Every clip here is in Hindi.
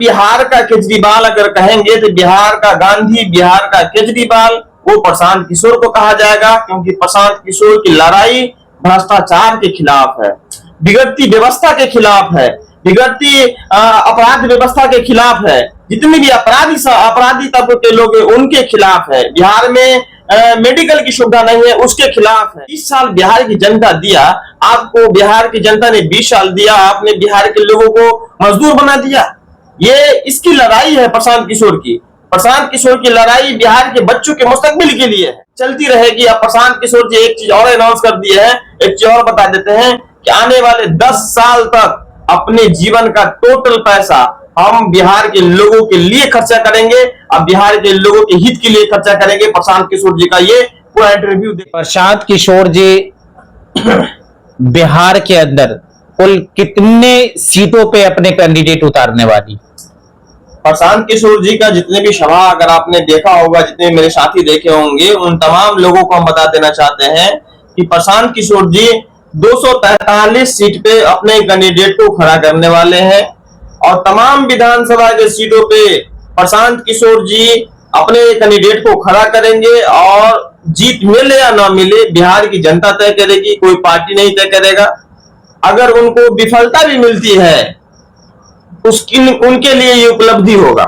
बिहार का केजरीवाल अगर कहेंगे तो बिहार का गांधी, बिहार का केजरीवाल, वो प्रशांत किशोर को कहा जाएगा, क्योंकि प्रशांत किशोर की लड़ाई भ्रष्टाचार के खिलाफ है, बिगड़ती व्यवस्था के खिलाफ है, बिगड़ती अपराध व्यवस्था के खिलाफ है, जितने भी अपराधी तबके के लोग हैं उनके खिलाफ है, बिहार में मेडिकल की सुविधा नहीं है उसके खिलाफ है। 20 साल बिहार की जनता दिया आपको, बिहार की जनता ने 20 साल दिया, आपने बिहार के लोगों को मजदूर बना दिया। ये इसकी लड़ाई है प्रशांत किशोर की। प्रशांत किशोर की लड़ाई बिहार के बच्चों के मुस्तकबिल के लिए है, चलती रहेगी। अब प्रशांत किशोर जी एक चीज और अनाउंस कर दिए हैं, एक चीज और बता देते हैं कि आने वाले 10 साल तक अपने जीवन का टोटल पैसा हम बिहार के लोगों के लिए खर्चा करेंगे, अब बिहार के लोगों के हित के लिए खर्चा करेंगे। प्रशांत किशोर जी का ये पूरा इंटरव्यू। प्रशांत किशोर जी बिहार के अंदर कुल कितने सीटों पे अपने कैंडिडेट उतारने वाली? प्रशांत किशोर जी का जितने भी सभा अगर आपने देखा होगा, जितने मेरे साथी देखे होंगे, उन तमाम लोगों को हम बता देना चाहते हैं कि प्रशांत किशोर जी 243 सीट पे अपने कैंडिडेट को खड़ा करने वाले हैं और तमाम विधानसभा के सीटों पे प्रशांत किशोर जी अपने कैंडिडेट को खड़ा करेंगे और जीत मिले या ना मिले बिहार की जनता तय करेगी, कोई पार्टी नहीं तय करेगा। अगर उनको विफलता भी मिलती है उनके लिए ये उपलब्धि होगा।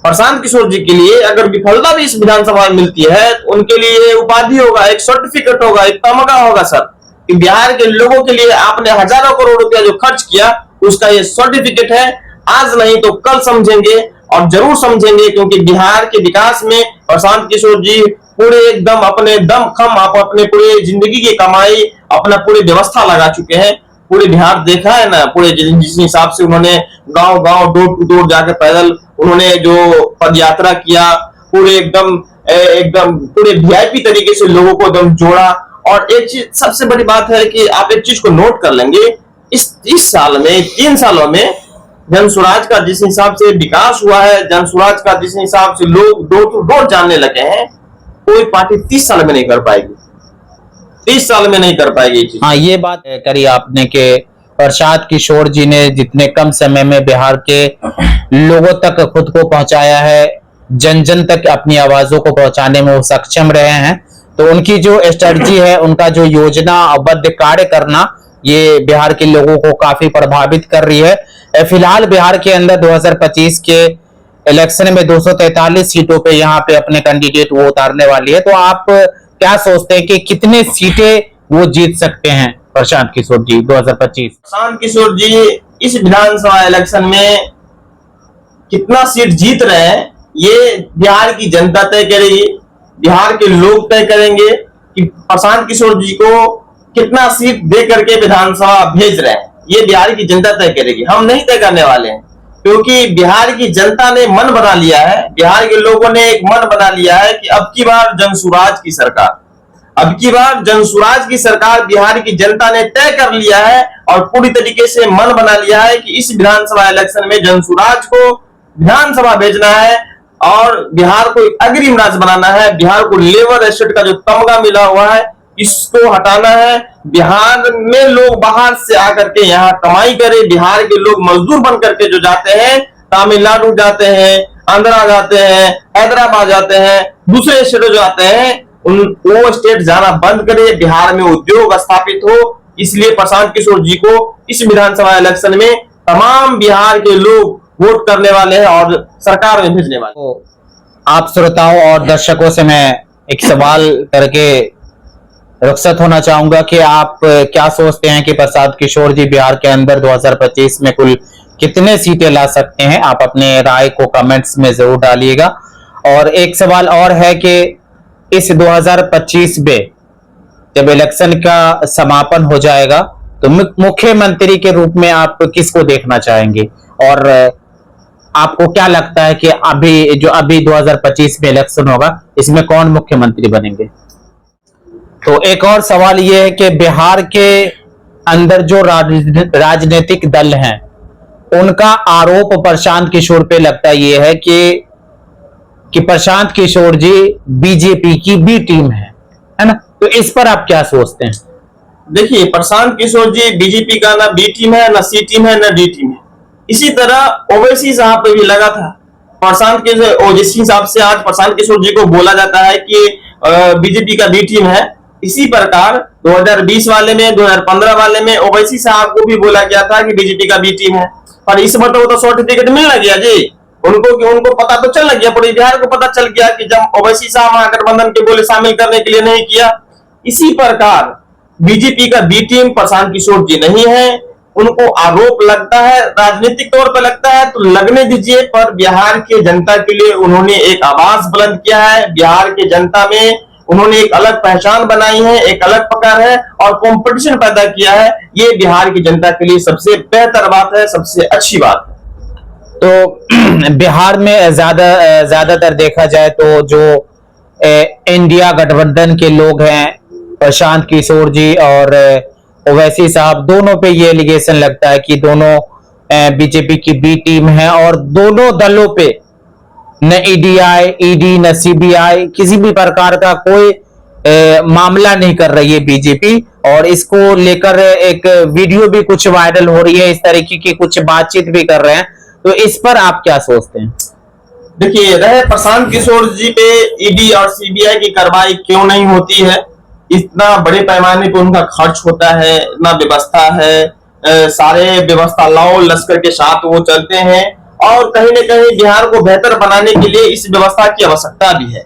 प्रशांत किशोर जी के लिए अगर विफलता भी इस विधानसभा में मिलती है तो उनके लिए उपाधि होगा, एक सर्टिफिकेट होगा, एक तमगा होगा सर, कि बिहार के लोगों के लिए आपने हजारों करोड़ रुपया जो खर्च किया उसका ये सर्टिफिकेट है। आज नहीं तो कल समझेंगे और जरूर समझेंगे, क्योंकि बिहार के विकास में प्रशांत किशोर जी पूरे एकदम अपने दम खम आप अपने पूरे जिंदगी की कमाई अपना पूरी व्यवस्था लगा चुके हैं। पूरे बिहार देखा है ना, पूरे जिस हिसाब से उन्होंने गांव गांव डोर टू डोर जाकर पैदल उन्होंने जो पद यात्रा किया, पूरे एकदम पूरे वीआईपी तरीके से लोगों को एकदम जोड़ा। और एक चीज सबसे बड़ी बात है कि आप एक चीज को नोट कर लेंगे, इस 30 साल में 3 सालों में जनसुराज का जिस हिसाब से विकास हुआ है, जनसुराज का जिस हिसाब से लोग डोर टू डोर जानने लगे हैं, कोई पार्टी 30 साल में नहीं कर पाएगी, 30 साल में नहीं कर पाएगी। हाँ, ये बात करी आपने कि प्रशांत किशोर जी ने जितने कम समय में बिहार के लोगों तक खुद को पहुंचाया है, जन जन तक अपनी आवाजों को पहुंचाने में वो सक्षम रहे हैं, तो उनकी जो स्ट्रेटजी है, उनका जो योजनाबद्ध कार्य करना, ये बिहार के लोगों को काफी प्रभावित कर रही है। फिलहाल बिहार के अंदर 2025 के इलेक्शन में 243 सीटों पे यहाँ पे अपने कैंडिडेट वो उतारने वाली है। तो आप क्या सोचते हैं कि कितने सीटें वो जीत सकते हैं प्रशांत किशोर जी 2025? प्रशांत किशोर जी इस विधानसभा इलेक्शन में कितना सीट जीत रहे हैं ये बिहार की जनता तय करेगी, बिहार के लोग तय करेंगे कि प्रशांत किशोर जी को कितना सीट दे करके विधानसभा भेज रहे हैं, ये बिहार की जनता तय करेगी। हम नहीं तय करने वाले हैं, क्योंकि बिहार की जनता ने मन बना लिया है, बिहार के लोगों ने एक मन बना लिया है कि अब की बार जनसुराज की सरकार, अब की बार जनसुराज की सरकार बिहार की जनता ने तय कर लिया है और पूरी तरीके से मन बना लिया है कि इस विधानसभा इलेक्शन में जनसुराज को विधानसभा भेजना है और बिहार को अग्रिम राज्य बनाना है। बिहार को लेबर एस्टेट का जो तमगा मिला हुआ है इसको हटाना है। बिहार में लोग बाहर से आकर के यहाँ कमाई करें, बिहार के लोग मजदूर बन करके जो जाते हैं, तमिलनाडु जाते हैं, आंध्रा जाते हैं, हैदराबाद जाते हैं, दूसरे स्टेटों जाते हैं, वो स्टेट जाना बंद करे, बिहार में उद्योग स्थापित हो। इसलिए प्रशांत किशोर जी को इस विधानसभा इलेक्शन में तमाम बिहार के लोग वोट करने वाले हैं और सरकार में भेजने वाले। तो आप श्रोताओं और दर्शकों से मैं एक सवाल करके रुखसत होना चाहूंगा कि आप क्या सोचते हैं कि प्रशांत किशोर जी बिहार के अंदर 2025 में कुल कितने सीटें ला सकते हैं? आप अपने राय को कमेंट्स में जरूर डालिएगा। और एक सवाल और है कि इस 2025 में जब इलेक्शन का समापन हो जाएगा तो मुख्यमंत्री के रूप में आप किसको देखना चाहेंगे? और आपको क्या लगता है कि अभी 2025 में इलेक्शन होगा, इसमें कौन मुख्यमंत्री बनेंगे? तो एक और सवाल यह है कि बिहार के अंदर जो राजनीतिक दल हैं उनका आरोप प्रशांत किशोर पे लगता यह है कि प्रशांत किशोर जी बीजेपी की बी टीम है ना? तो इस पर आप क्या सोचते हैं? देखिए, प्रशांत किशोर जी बीजेपी का ना बी टीम है, ना सी टीम है, ना डी टीम है। इसी तरह ओवैसी साहब पे भी लगा था। प्रशांत किशोर, जिस हिसाब से आज प्रशांत किशोर जी को बोला जाता है कि बीजेपी का बी टीम है, इसी प्रकार 2020 वाले में, 2015 वाले में ओवैसी साहब को भी बोला गया था कि बीजेपी का बी टीम है। पर इस बार तो सर्टिफिकेट मिलना गया जी उनको पता तो चलना गया, पूरे बिहार को पता चल गया कि जब ओवैसी साहब महागठबंधन के बोले शामिल करने के लिए नहीं किया। इसी प्रकार बीजेपी का बी टीम प्रशांत किशोर जी नहीं है। उनको आरोप लगता है, राजनीतिक तौर पर लगता है तो लगने दीजिए, पर बिहार के जनता के लिए उन्होंने एक आवाज बुलंद किया है। बिहार के जनता में उन्होंने एक अलग पहचान बनाई है, एक अलग पकड़ है और कंपटीशन पैदा किया है। ये बिहार की जनता के लिए सबसे बेहतर बात है, सबसे अच्छी बात है। तो बिहार में ज्यादातर देखा जाए तो जो इंडिया गठबंधन के लोग हैं, प्रशांत किशोर जी और ओवैसी साहब, दोनों पे ये एलिगेशन लगता है कि दोनों बीजेपी की बी टीम है और दोनों दलों पे न ईडी न सीबीआई किसी भी प्रकार का कोई मामला नहीं कर रही है बीजेपी। और इसको लेकर एक वीडियो भी कुछ वायरल हो रही है, इस तरीके की कुछ बातचीत भी कर रहे हैं। तो इस पर आप क्या सोचते हैं? देखिए, रहे प्रशांत किशोर जी पे ईडी और सीबीआई की कार्रवाई क्यों नहीं होती है? इतना बड़े पैमाने पर उनका खर्च होता है, इतना व्यवस्था है, सारे व्यवस्था लाओ लश्कर के साथ वो चलते हैं और कहीं न कहीं बिहार को बेहतर बनाने के लिए इस व्यवस्था की आवश्यकता भी है।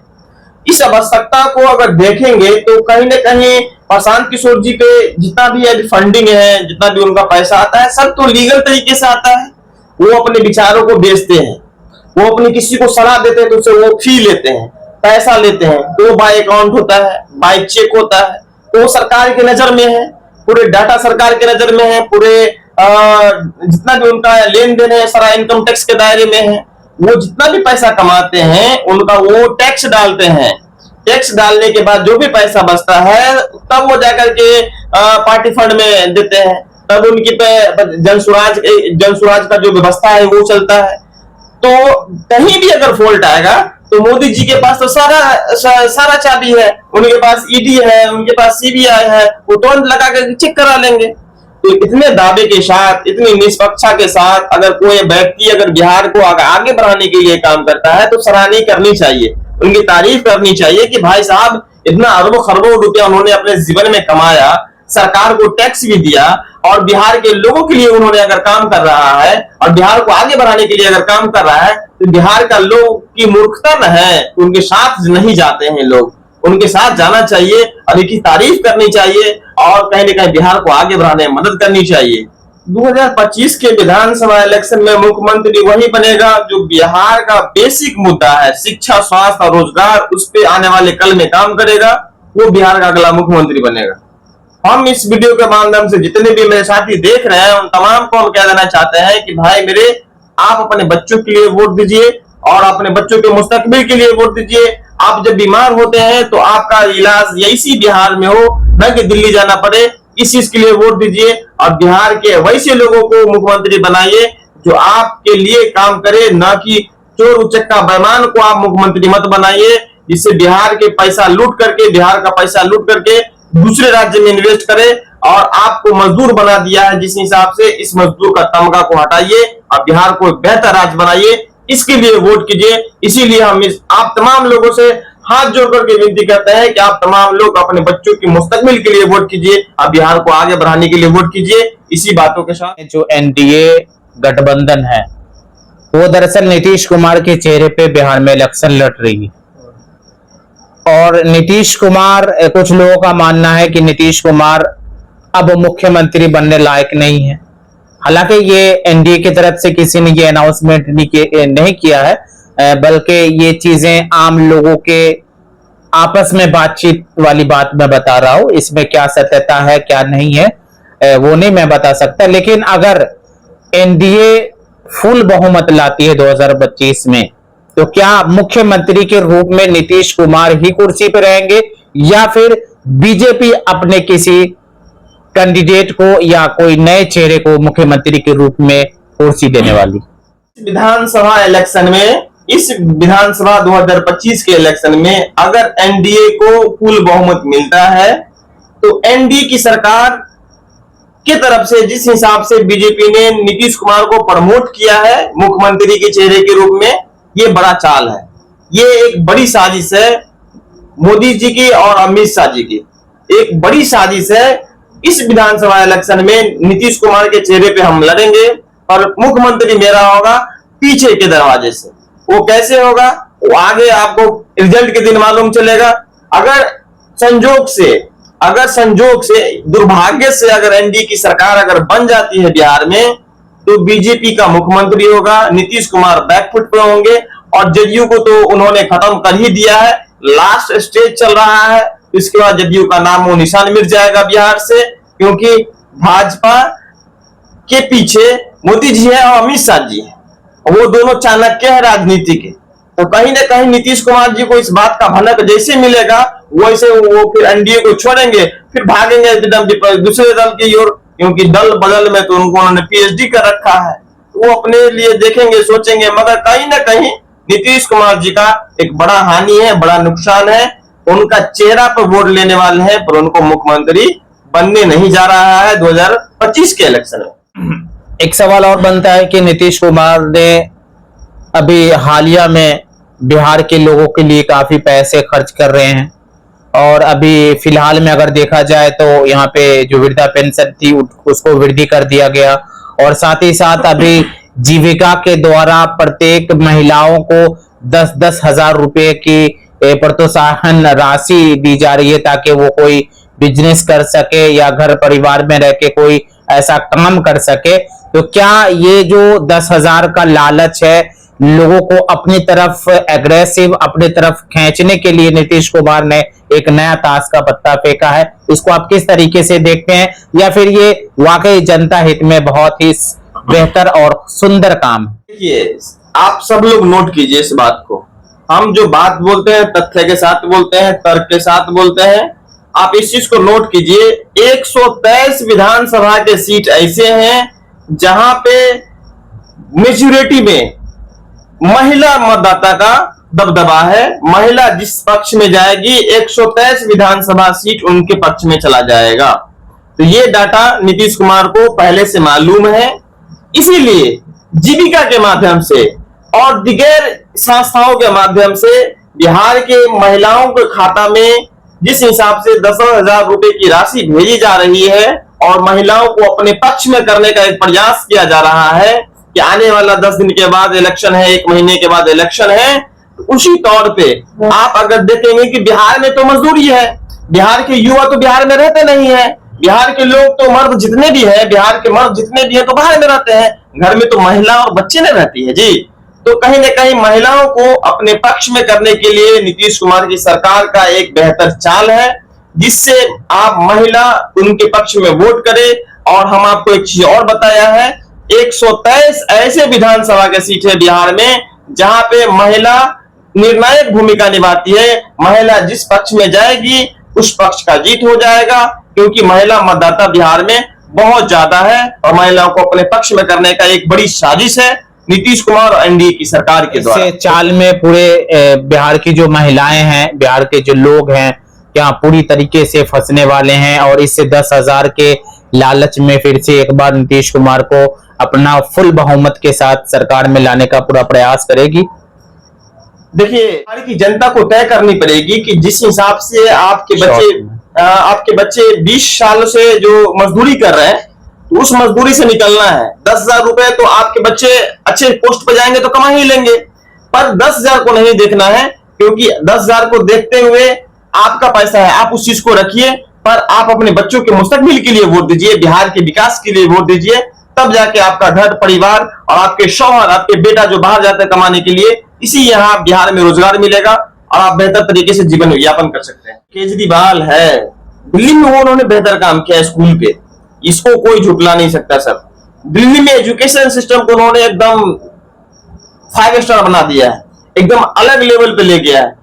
इस आवश्यकता को अगर देखेंगे तो कहीं न कहीं प्रशांत किशोर जी पे जितना भी अभी फंडिंग है, जितना भी उनका पैसा आता है, सब तो लीगल तरीके से आता है। वो अपने विचारों को बेचते हैं, वो अपने किसी को सलाह देते हैं तो उससे वो फी लेते हैं, पैसा लेते हैं, तो बाय अकाउंट होता है, बाय चेक होता है, तो वो सरकार की नजर में है, पूरे डाटा सरकार के नजर में है, पूरे जितना भी उनका लेन देन है सारा इनकम टैक्स के दायरे में है। वो जितना भी पैसा कमाते हैं उनका वो टैक्स डालते हैं। टैक्स डालने के बाद जो भी पैसा बचता है तब वो जाकर के पार्टी फंड में देते हैं, तब उनकी पे जनसुराज का जो व्यवस्था है वो चलता है। तो कहीं भी अगर फॉल्ट आएगा तो मोदी जी के पास तो सारा चाबी है, उनके पास ईडी है, उनके पास सीबीआई है, वो तुरंत लगा कर चेक करा लेंगे। तो इतने दावे के साथ, इतनी निष्पक्षता के साथ अगर कोई व्यक्ति अगर बिहार को आगे बढ़ाने के लिए काम करता है तो सराहनीय करनी चाहिए, उनकी तारीफ करनी चाहिए कि भाई साहब इतना अरबों खरबों रुपया उन्होंने अपने जीवन में कमाया, सरकार को टैक्स भी दिया और बिहार के लोगों के लिए उन्होंने अगर काम कर रहा है और बिहार को आगे बढ़ाने के लिए अगर काम कर रहा है तो बिहार का लोग की मूर्खता न है, उनके साथ नहीं जाते हैं लोग, उनके साथ जाना चाहिए और इनकी तारीफ करनी चाहिए और कहीं न कहीं बिहार को आगे बढ़ाने में मदद करनी चाहिए। 2025 के विधानसभा इलेक्शन में मुख्यमंत्री वही बनेगा जो बिहार का बेसिक मुद्दा है, शिक्षा, स्वास्थ्य और रोजगार, उस पर आने वाले कल में काम करेगा, वो बिहार का अगला मुख्यमंत्री बनेगा। हम इस वीडियो के माध्यम से जितने भी मेरे साथी देख रहे हैं उन तमाम को हम कह देना चाहते हैं कि भाई मेरे, आप अपने बच्चों के लिए वोट दीजिए और अपने बच्चों के मुस्तकबिल के लिए वोट दीजिए। आप जब बीमार होते हैं तो आपका इलाज इसी बिहार में हो, न कि दिल्ली जाना पड़े, इस चीज के लिए वोट दीजिए और बिहार के वैसे लोगों को मुख्यमंत्री बनाइए जो आपके लिए काम करे, न कि चोर उचक्का बेईमान को आप मुख्यमंत्री मत बनाइए जिससे बिहार के पैसा लूट करके, बिहार का पैसा लूट करके दूसरे राज्य में इन्वेस्ट करे। और आपको मजदूर बना दिया है, जिस हिसाब से इस मजदूर का तमगा को हटाइए और बिहार को एक बेहतर राज्य बनाइए, इसके लिए वोट कीजिए। इसीलिए हम आप तमाम लोगों से हाथ जोड़ करके विनती करते हैं कि आप तमाम लोग अपने बच्चों की मुस्तकबिल के लिए वोट कीजिए और बिहार को आगे बढ़ाने के लिए वोट कीजिए। इसी बातों के साथ जो एनडीए गठबंधन है वो दरअसल नीतीश कुमार के चेहरे पे बिहार में इलेक्शन लड़ रही है और नीतीश कुमार, कुछ लोगों का मानना है कि नीतीश कुमार अब मुख्यमंत्री बनने लायक नहीं है। हालांकि ये एनडीए की तरफ से किसी ने ये अनाउंसमेंट नहीं किया है, बल्कि ये चीजें आम लोगों के आपस में बातचीत वाली बात मैं बता रहा हूं। इसमें क्या सत्यता है क्या नहीं है वो नहीं मैं बता सकता, लेकिन अगर एनडीए फुल बहुमत लाती है 2025 में तो क्या मुख्यमंत्री के रूप में नीतीश कुमार ही कुर्सी पर रहेंगे या फिर बीजेपी अपने किसी कैंडिडेट को या कोई नए चेहरे को मुख्यमंत्री के रूप में कुर्सी देने वाली? विधानसभा इलेक्शन में, इस विधानसभा 2025 के इलेक्शन में अगर एनडीए को फुल बहुमत मिलता है तो एनडीए की सरकार की तरफ से जिस हिसाब से बीजेपी ने नीतीश कुमार को प्रमोट किया है मुख्यमंत्री के चेहरे के रूप में, ये बड़ा चाल है, ये एक बड़ी साजिश है मोदी जी की और अमित शाह जी की, एक बड़ी साजिश है। इस विधानसभा इलेक्शन में नीतीश कुमार के चेहरे पे हम लड़ेंगे और मुख्यमंत्री मेरा होगा पीछे के दरवाजे से। वो कैसे होगा, वो आगे आपको रिजल्ट के दिन मालूम चलेगा। अगर संजोग से दुर्भाग्य से अगर एनडीए की सरकार अगर बन जाती है बिहार में, तो बीजेपी का मुख्यमंत्री होगा, नीतीश कुमार बैकफुट पे होंगे और जदयू को तो उन्होंने खत्म कर ही दिया है, लास्ट स्टेज चल रहा है। इसके बाद जदयू का नाम वो निशान मिट जाएगा बिहार से, क्योंकि भाजपा के पीछे मोदी जी है और अमित शाह जी है, वो दोनों चाणक्य है राजनीति के। तो कहीं ना कहीं नीतीश कुमार जी को इस बात का भनक जैसे मिलेगा वैसे वो फिर एनडीए को छोड़ेंगे, फिर भागेंगे दूसरे दल की ओर, क्योंकि दल बदल में तो उन्होंने पीएचडी कर रखा है, तो वो अपने लिए देखेंगे सोचेंगे। मगर कहीं ना कहीं नीतीश कुमार जी का एक बड़ा हानि है, बड़ा नुकसान है। उनका चेहरा पर वोट लेने वाले हैं, पर उनको मुख्यमंत्री बनने नहीं जा रहा है 2025 के इलेक्शन में। एक सवाल और बनता है कि नीतीश कुमार ने अभी हालिया में बिहार के लोगों के लिए काफी पैसे खर्च कर रहे हैं, और अभी फिलहाल में अगर देखा जाए तो यहाँ पे जो वृद्धा पेंशन थी उसको वृद्धि कर दिया गया, और साथ ही साथ अभी जीविका के द्वारा प्रत्येक महिलाओं को 10-10 हजार रुपए की प्रोत्साहन राशि दी जा रही है, ताकि वो कोई बिजनेस कर सके या घर परिवार में रह के कोई ऐसा काम कर सके। तो क्या ये जो 10,000 का लालच है लोगों को अपनी तरफ एग्रेसिव अपनी तरफ खींचने के लिए नीतीश कुमार ने एक नया ताश का पत्ता फेंका है, इसको आप किस तरीके से देखते हैं, या फिर ये वाकई जनता हित में बहुत ही बेहतर और सुंदर काम है? देखिए, आप सब लोग नोट कीजिए इस बात को। हम जो बात बोलते हैं तथ्य के साथ बोलते हैं, तर्क के साथ बोलते हैं। आप इस चीज को नोट कीजिए, 123 विधानसभा के सीट ऐसे हैं जहां पे मेजोरिटी में महिला मतदाता का दबदबा है। महिला जिस पक्ष में जाएगी 123 विधानसभा सीट उनके पक्ष में चला जाएगा। तो ये डाटा नीतीश कुमार को पहले से मालूम है, इसीलिए जीविका के माध्यम से और दिगर संस्थाओं के माध्यम से बिहार के महिलाओं के खाता में जिस हिसाब से 10,000 रुपए की राशि भेजी जा रही है और महिलाओं को अपने पक्ष में करने का एक प्रयास किया जा रहा है कि आने वाला 10 दिन के बाद इलेक्शन है, 1 महीने के बाद इलेक्शन है, तो उसी तौर पे आप अगर देखेंगे कि बिहार में तो मजदूरी है, बिहार के युवा तो बिहार में रहते नहीं है, बिहार के लोग तो मर्द जितने भी हैं, बिहार के मर्द जितने भी हैं तो बाहर में रहते हैं, घर में तो महिला और बच्चे नहीं रहती है जी। तो कहीं ना कहीं महिलाओं को अपने पक्ष में करने के लिए नीतीश कुमार की सरकार का एक बेहतर चाल है, जिससे आप महिला उनके पक्ष में वोट करें। और हम आपको एक चीज और बताया है, 123 ऐसे विधानसभा के सीट है बिहार में जहां पे महिला निर्णायक भूमिका निभाती है। महिला जिस पक्ष में जाएगी उस पक्ष का जीत हो जाएगा, क्योंकि महिला मतदाता बिहार में बहुत ज्यादा है और महिलाओं को अपने पक्ष में करने का एक बड़ी साजिश है नीतीश कुमार और एनडीए की सरकार के द्वारा। चाल में पूरे बिहार की जो महिलाएं हैं, बिहार के जो लोग हैं, क्या पूरी तरीके से फंसने वाले हैं, और इससे 10,000 के लालच में फिर से एक बार नीतीश कुमार को अपना फुल बहुमत के साथ सरकार में लाने का पूरा प्रयास करेगी? देखिए, बिहार की जनता को तय करनी पड़ेगी कि जिस हिसाब से आपके बच्चे 20 साल से जो मजदूरी कर रहे हैं, तो उस मजदूरी से निकलना है। 10,000 रुपए तो आपके बच्चे अच्छे पोस्ट पर जाएंगे तो कमा ही लेंगे, पर 10,000 को नहीं देखना है, क्योंकि 10,000 को देखते हुए आपका पैसा है, आप उस चीज को रखिए, पर आप अपने बच्चों के मुस्तकबिल के लिए वोट दीजिए, बिहार के विकास के लिए वोट दीजिए, तब जाके आपका घर परिवार और आपके शौहर, आपके बेटा जो बाहर जाते हैं कमाने के लिए, इसी यहाँ बिहार में रोजगार मिलेगा और आप बेहतर तरीके से जीवन यापन कर सकते हैं। केजरीवाल है, दिल्ली में उन्होंने बेहतर काम किया स्कूल पे, इसको कोई झुटला नहीं सकता सर। दिल्ली में एजुकेशन सिस्टम को उन्होंने एकदम 5 स्टार बना दिया है, एकदम अलग लेवल पे ले गया है।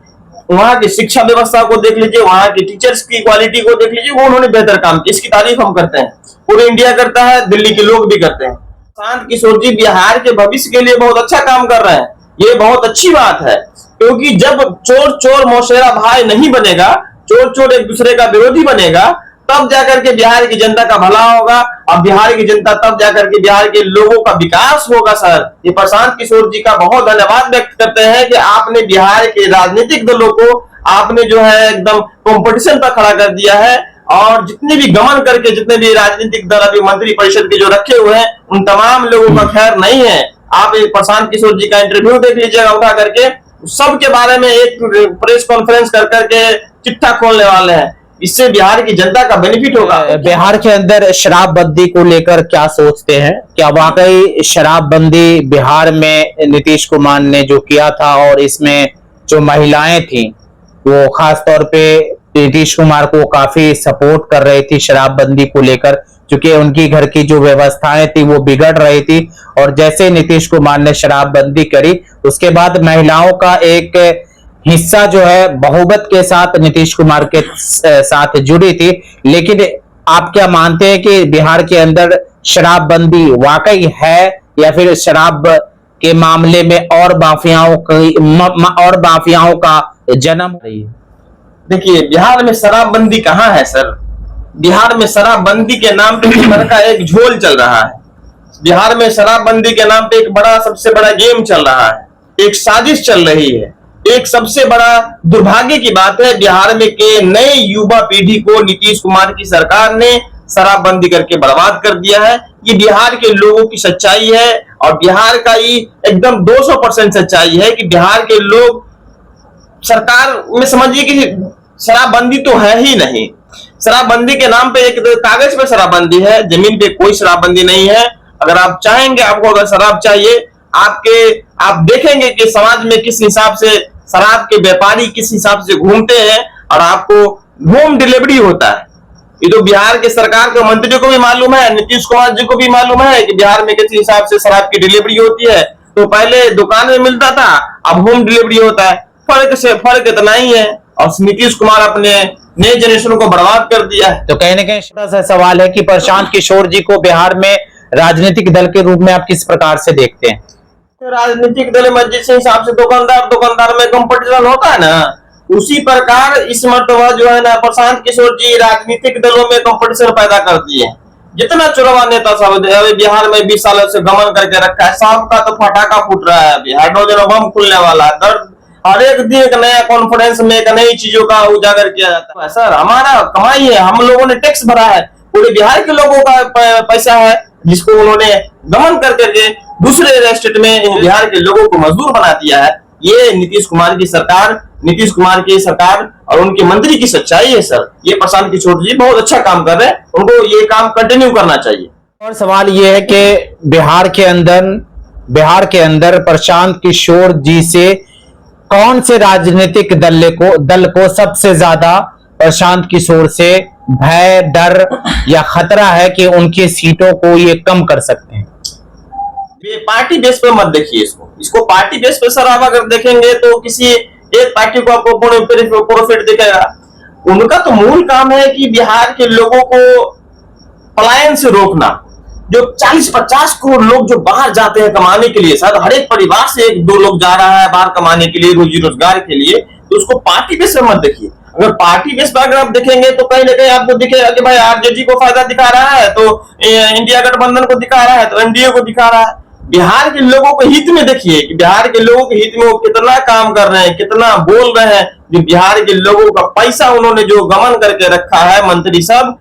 वहां की शिक्षा व्यवस्था को देख लीजिए, वहां की टीचर्स की क्वालिटी को देख लीजिए, वो उन्होंने बेहतर काम किया, इसकी तारीफ हम करते हैं, पूरे इंडिया करता है, दिल्ली के लोग भी करते हैं। शांत किशोर जी बिहार के भविष्य के लिए बहुत अच्छा काम कर रहे हैं, ये बहुत अच्छी बात है, क्योंकि जब चोर चोर मौसेरा भाई नहीं बनेगा, चोर चोर एक दूसरे का विरोधी बनेगा, तब जाकर के बिहार की जनता का भला होगा, और बिहार की जनता तब जाकर के बिहार के लोगों का विकास होगा। सर, ये प्रशांत किशोर जी का बहुत धन्यवाद व्यक्त करते हैं कि आपने बिहार के राजनीतिक दलों को आपने जो है एकदम कंपटीशन पर खड़ा कर दिया है, और जितने भी गमन करके जितने भी राजनीतिक दल अभी मंत्री परिषद के जो रखे हुए हैं उन तमाम लोगों का खैर नहीं है। आप एक प्रशांत किशोर जी का इंटरव्यू देख लीजिएगा उठा करके, सबके बारे में एक प्रेस कॉन्फ्रेंस कर करके चिट्ठा खोलने वाले हैं। इससे बिहार की जनता का बेनिफिट होगा। बिहार के अंदर शराबबंदी को लेकर क्या सोचते हैं? क्या वाकई शराबबंदी बिहार में नीतीश कुमार ने जो किया था, और इसमें जो महिलाएं थी वो खास तौर पे नीतीश कुमार को काफी सपोर्ट कर रही थी शराबबंदी को लेकर, क्योंकि उनकी घर की जो व्यवस्थाएं थी वो बिगड़ रही थी, और जैसे नीतीश कुमार ने शराबबंदी करी उसके बाद महिलाओं का एक हिस्सा जो है बहुमत के साथ नीतीश कुमार के साथ जुड़ी थी। लेकिन आप क्या मानते हैं कि बिहार के अंदर शराबबंदी वाकई है, या फिर शराब के मामले में और माफियाओं का जन्म रही है? देखिए, बिहार में शराबबंदी कहाँ है सर? बिहार में शराबबंदी के नाम पे इस तरह का एक झोल चल रहा है। बिहार में शराबबंदी के नाम पे एक बड़ा सबसे बड़ा गेम चल रहा है, एक साजिश चल रही है। एक सबसे बड़ा दुर्भाग्य की बात है, बिहार में के नए युवा पीढ़ी को नीतीश कुमार की सरकार ने शराबबंदी करके बर्बाद कर दिया है। ये बिहार के लोगों की सच्चाई है, और बिहार का ये एकदम 200% सच्चाई है कि बिहार के लोग सरकार में समझिए कि शराबबंदी तो है ही नहीं। शराबबंदी के नाम पे एक कागज पे शराबबंदी है, जमीन पे कोई शराबबंदी नहीं है। अगर आप चाहेंगे, आपको अगर शराब चाहिए, आप देखेंगे कि समाज में किस हिसाब से शराब के व्यापारी किस हिसाब से घूमते हैं, और आपको होम डिलीवरी होता है। ये तो बिहार के सरकार के मंत्रियों को भी मालूम है, नीतीश कुमार जी को भी मालूम है कि बिहार में किस हिसाब से शराब की डिलीवरी होती है। तो पहले दुकान में मिलता था, अब होम डिलीवरी होता है। फर्क इतना ही है, और नीतीश कुमार अपने नए जनरेशन को बर्बाद कर दिया है। तो कहीं ना कहीं छोटा सा सवाल है कि प्रशांत किशोर जी को बिहार में राजनीतिक दल के रूप में आप किस प्रकार से देखते हैं? तो राजनीतिक दल में जिस हिसाब से दुकानदार में कंपटीशन होता है ना, उसी प्रकार इस मर्तबा जो है ना प्रशांत किशोर जी राजनीतिक दलों में कंपटीशन पैदा कर दिए। जितना चुनाव नेता सब बिहार में 20 सालों से गमन करके रखा है, सबका तो फटाका फूट रहा है। बिहार हाइड्रोजन बम खुलने वाला है। हर एक दिन एक नया कॉन्फ्रेंस में एक नई चीजों का उजागर किया जाता है। सर, हमारा कमाई है, हम लोगों ने टैक्स भरा है, पूरे बिहार के लोगों का पैसा है जिसको उन्होंने गमन कर करके दूसरे स्टेट में बिहार के लोगों को मजदूर बना दिया है। ये नीतीश कुमार की सरकार और उनके मंत्री की सच्चाई है सर। ये प्रशांत किशोर जी बहुत अच्छा काम कर रहे हैं, उनको ये काम कंटिन्यू करना चाहिए। और सवाल ये है कि बिहार के अंदर प्रशांत किशोर जी से कौन से राजनीतिक दल को सबसे ज्यादा प्रशांत किशोर से भय, डर या खतरा है कि उनकी सीटों को ये कम कर सकते हैं? ये पार्टी बेस पे मत देखिए इसको पार्टी बेस पे सर आप अगर देखेंगे तो किसी एक पार्टी को आपको प्रॉफिट दिखेगा। उनका तो मूल काम है कि बिहार के लोगों को पलायन से रोकना। जो 40-50 करोड़ लोग जो बाहर जाते हैं कमाने के लिए, सर हर एक परिवार से 1-2 लोग जा रहा है बाहर कमाने के लिए, रोजी रोजगार के लिए, तो उसको पार्टी बेस पे मत देखिए। अगर पार्टी बेस पर अगर आप देखेंगे तो कहीं ना कहीं आपको दिखेगा कि भाई आरजेडी को फायदा दिखा रहा है तो इंडिया गठबंधन को दिखा रहा है तो एनडीए को दिखा रहा है। बिहार के लोगों के हित में देखिए कि बिहार के लोगों के हित में वो कितना काम कर रहे हैं, कितना बोल रहे हैं। जो बिहार के लोगों का पैसा उन्होंने जो गमन करके रखा है मंत्री सब,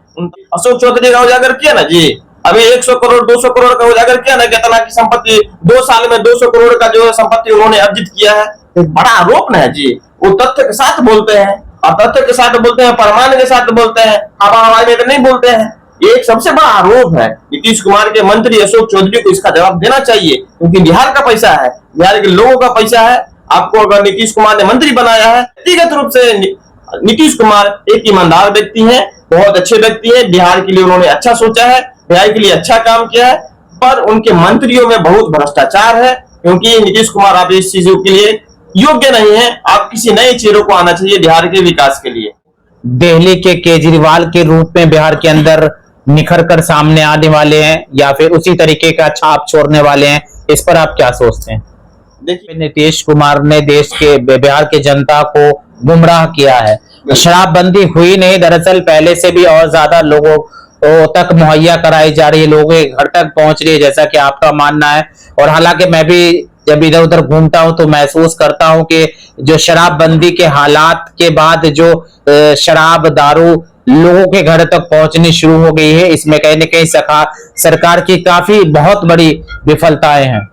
अशोक चौधरी का उजागर किया ना जी, अभी 100 करोड़ 200 करोड़ का उजागर किया ना, कितना की संपत्ति 2 साल में 200 करोड़ का जो संपत्ति उन्होंने अर्जित किया है। बड़ा आरोप ना है जी, वो तथ्य के साथ बोलते हैं, और तथ्य के साथ बोलते हैं, प्रमाण के साथ बोलते हैं, हवा हवाई में तो नहीं बोलते हैं। ये एक सबसे बड़ा आरोप है। नीतीश कुमार के मंत्री अशोक चौधरी को इसका जवाब देना चाहिए, क्योंकि बिहार का पैसा है, बिहार के लोगों का पैसा है। आपको अगर नीतीश कुमार ने मंत्री बनाया है, व्यक्तिगत रूप से नीतीश कुमार एक ईमानदार व्यक्ति है, बहुत अच्छे व्यक्ति है, बिहार के लिए उन्होंने अच्छा सोचा है, बिहार के लिए अच्छा काम किया है, पर उनके मंत्रियों में बहुत भ्रष्टाचार है। क्योंकि नीतीश कुमार आप इस चीजों के लिए योग्य नहीं है। आप किसी नए चेहरों को आना चाहिए बिहार के विकास के लिए। दिल्ली के केजरीवाल के रूप में बिहार के अंदर निखर कर सामने आने वाले हैं, या फिर उसी तरीके का छाप छोड़ने वाले हैं, इस पर आप क्या सोचते हैं? देखिए, नीतीश कुमार ने बिहार के जनता को गुमराह किया है, शराबबंदी हुई नहीं, दरअसल पहले से भी और ज्यादा लोगों तक मुहैया कराई जा रही है, लोगों के घर तक पहुंच रही है, जैसा कि आपका मानना है। और हालांकि मैं भी जब इधर उधर घूमता हूं तो महसूस करता हूं कि जो शराबबंदी के हालात के बाद जो शराब दारू लोगों के घर तक पहुंचनी शुरू हो गई है, इसमें कहीं न कहीं सरकार की काफी बहुत बड़ी विफलताएं हैं।